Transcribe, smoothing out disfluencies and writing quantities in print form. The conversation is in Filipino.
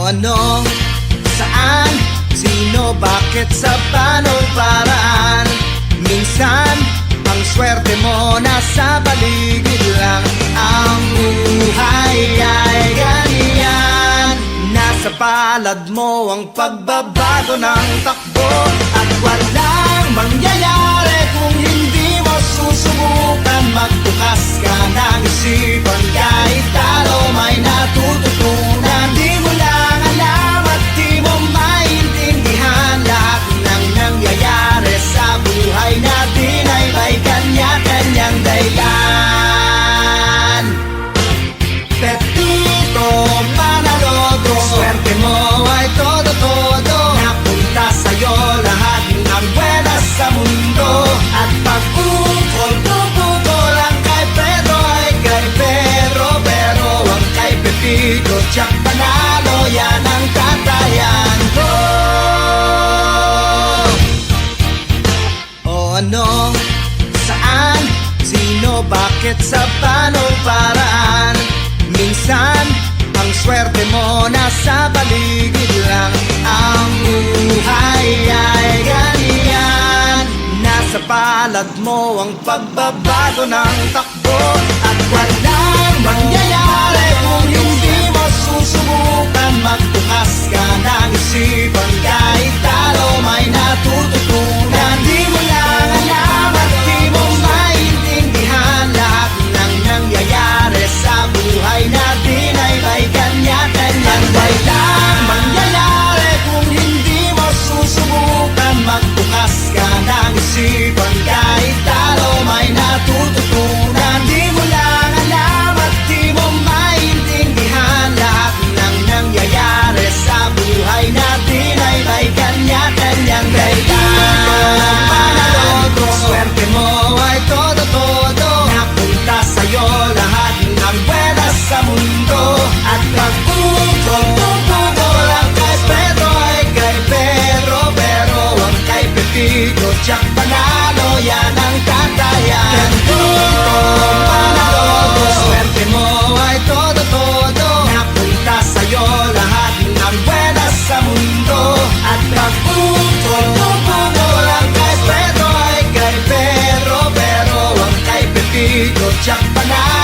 ano, saan, sino, bakit, sa paano'y paraan. Minsan, ang swerte mo nasa paligid lang. Ang buhay ay ganyan, nasa palad mo ang pagbabago ng takbo. At walang mangyayari kung hindi mo susubukan. Magbukas ka ng isipan, kahit talo may natututunan. Di mo lang alam at di mo maintindihan, lahat ng nangyayari sa buhay natin ay may kanya-kanyang dahilan. Pepito Manaloto, swerte mo ay todo-todo, napunta sa'yo lahat ng buenas sa mundo. At pag-ukol-tukol ang kay Pedro ay kay Pedro, pero ang kay Pepito tiyak panalo, yan ang tatayan ko. O ano, saan, sino, bakit, sa paano'y paraan. Minsan, ang swerte mo nasa paligid lang. Ang buhay ay ganyan, nasa palad mo ang pagbabago ng takbo. At walang mangyayari kung hindi mo susubukan. Magbukas ka ng isipan, kahit talo may natututunan. Di mo lang alam at di mo maintindihan, lahat ng nangyayari sa buhay natin ay may kanya-kanyang dahilan. Mangyayari kung hindi mo susubukan. Magbukas ka ng isipan, kahit talo may natututunan. Di mo lang alam at di mo maintindihan, lahat ng nangyayari sa buhay natin ay may kanya-kanyang dahilan. Manaloto, swerte mo ay todo-todo, napunta sa'yo lahat ng buenas sa mundo. At pag-ukol-tukol ang kay Pedro ay kay Pedro, pero ang kay Pepito tiyak panalo, yan ang tatayan. Pepito Manaloto, swerte mo ay todo-todo, napunta sa'yo lahat ng buenas sa mundo. At pag-ukol-tukol ang kay Pedro ay kay Pedro, pero ang kay Pepito tiyak panalo,